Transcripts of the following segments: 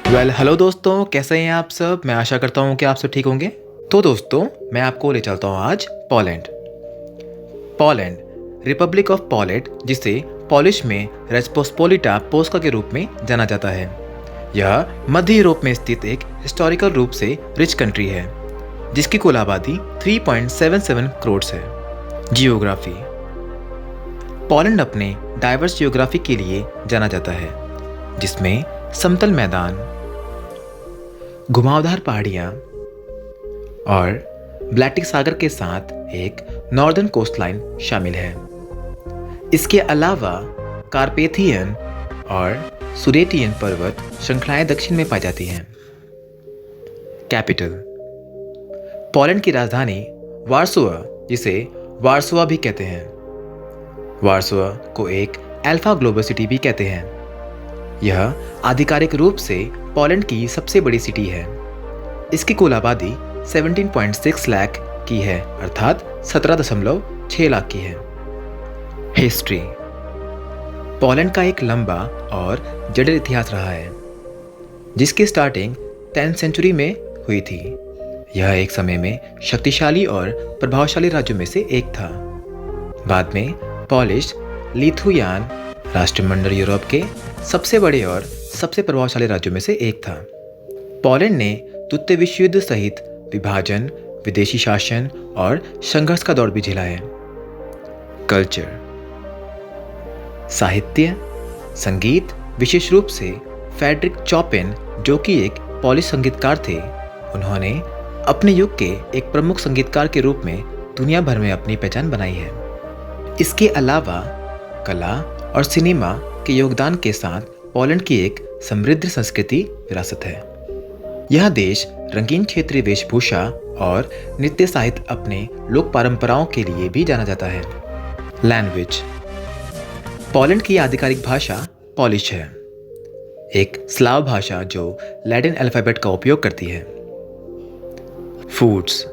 Hello दोस्तों, कैसे हैं आप सब। मैं आशा करता हूँ कि आप सब ठीक होंगे। तो दोस्तों, मैं आपको ले चलता हूँ आज Poland. Poland, Republic of Poland, जिसे पोलिश में रेस्पोस्पोलिटा पोल्स्का के रूप में जाना जाता है। यह मध्य यूरोप में स्थित एक हिस्टोरिकल रूप से रिच कंट्री है, जिसकी कुल आबादी 3.77 करोड़ है। जियोग्राफी। पोलैंड अपने डाइवर्स जियोग्राफी के लिए जाना जाता है, जिसमें समतल मैदान, घुमावदार पहाड़ियाँ और ब्लैटिक सागर के साथ एक नॉर्दर्न कोस्टलाइन शामिल है। इसके अलावा कार्पेथियन और सुडेटियन पर्वत श्रृंखलाएं दक्षिण में पाई जाती हैं। कैपिटल। पोलैंड की राजधानी वार्सोवा, जिसे वार्सोवा भी कहते हैं। वार्सोवा को एक अल्फा ग्लोबल सिटी भी कहते हैं। यह आधिकारिक रूप से पोलैंड की सबसे बड़ी सिटी है। इसकी कुल आबादी 17.6 लाख की है, अर्थात 17.6 लाख की है। हिस्ट्री। पोलैंड का एक लंबा और जटिल इतिहास रहा है, जिसकी स्टार्टिंग 10th सेंचुरी में हुई थी। यह एक समय में शक्तिशाली और प्रभावशाली राज्यों में से एक था। बाद में पोलिश लिथुआनियन राष्ट्रमंडल यूरोप के सबसे बड़े और सबसे प्रभावशाली राज्यों में से एक था। पोलैंड ने द्वितीय विश्व युद्ध सहित विभाजन, विदेशी शासन और संघर्ष का दौर भी झेला है। कल्चर। साहित्य, संगीत, विशेष रूप से फ्रेडरिक चोपिन, जो कि एक पोलिश संगीतकार थे, उन्होंने अपने युग के एक प्रमुख संगीतकार के रूप में दुनिया भर में अपनी पहचान बनाई है। इसके अलावा कला और सिनेमा के योगदान के साथ पोलैंड की एक समृद्ध संस्कृति विरासत है। यह देश रंगीन क्षेत्रीय वेशभूषा और नृत्य साहित्य अपने लोक परंपराओं के लिए भी जाना जाता है। लैंग्वेज। पोलैंड की आधिकारिक भाषा पोलिश है, एक स्लाव भाषा जो लैटिन अल्फाबेट का उपयोग करती है। फूड्स।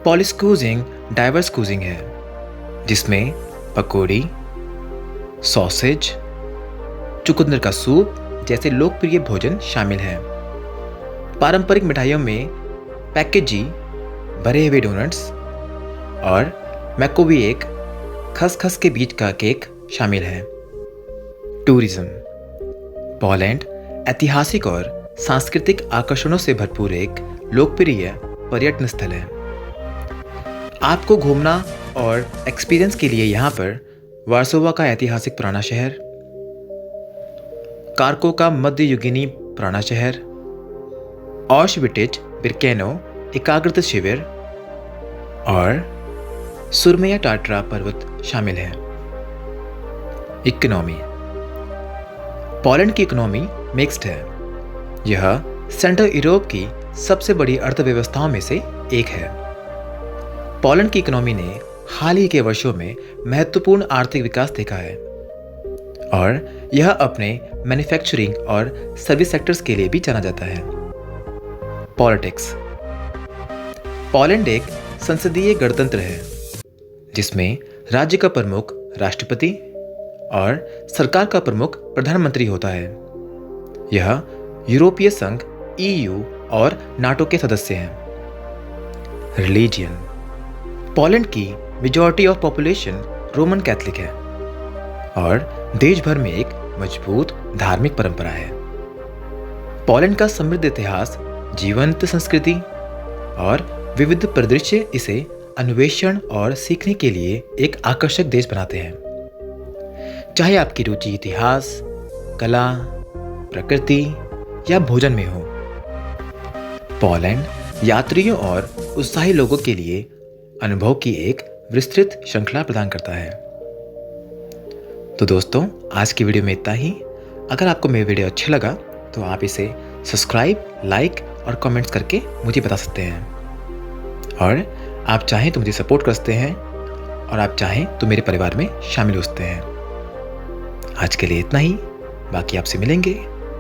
पोलिश कुजिंग डाइवर्स कुजिंग है, जिसमें पकौड़ी, सॉसेज, चुकंदर का सूप जैसे लोकप्रिय भोजन शामिल हैं। पारंपरिक मिठाइयों में पैकेजी, भरे हुए डोनट्स और मैकोविएक, खसखस के बीज का केक शामिल है। टूरिज्म। पोलैंड ऐतिहासिक और सांस्कृतिक आकर्षणों से भरपूर एक लोकप्रिय पर्यटन स्थल है। आपको घूमना और एक्सपीरियंस के लिए यहाँ पर वार्सोवा का ऐतिहासिक पुराना शहर, कार्को का मध्ययुगीन पुराना शहर, ऑशविट्ज बिरकेनो एकाग्रता शिविर और सुरमया टाट्रा पर्वत शामिल है। इकोनॉमी। पोलैंड की इकोनॉमी मिक्स्ड है। यह सेंट्रल यूरोप की सबसे बड़ी अर्थव्यवस्थाओं में से एक है। पोलैंड की इकोनॉमी ने हाल ही के वर्षों में महत्वपूर्ण आर्थिक विकास देखा है और यह अपने मैन्युफैक्चरिंग और सर्विस सेक्टर्स के लिए भी जाना जाता है। पॉलिटिक्स। पोलैंड एक संसदीय गणतंत्र है, जिसमें राज्य का प्रमुख राष्ट्रपति और सरकार का प्रमुख प्रधानमंत्री होता है। यह यूरोपीय संघ EU और नाटो के सदस्य हैं। रिलीजियन। पोलैंड की majority of population Roman Catholic है और देश भर में एक मजबूत धार्मिक परंपरा है। पोलैंड का समृद्ध इतिहास, जीवंत संस्कृति और विविध परिदृश्य इसे अन्वेषण और सीखने के लिए एक आकर्षक देश बनाते हैं। चाहे आपकी रुचि इतिहास, कला, प्रकृति या भोजन में हो, पोलैंड यात्रियों और उत्साही लोगों के लिए अनुभव की एक विस्तृत श्रृंखला प्रदान करता है। तो दोस्तों, आज की वीडियो में इतना ही। अगर आपको मेरी वीडियो अच्छा लगा तो आप इसे सब्सक्राइब, लाइक और कमेंट्स करके मुझे बता सकते हैं। और आप चाहें तो मुझे सपोर्ट कर सकते हैं और आप चाहें तो मेरे परिवार में शामिल हो सकते हैं। आज के लिए इतना ही, बाकी आपसे मिलेंगे।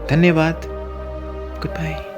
धन्यवाद। Good bye.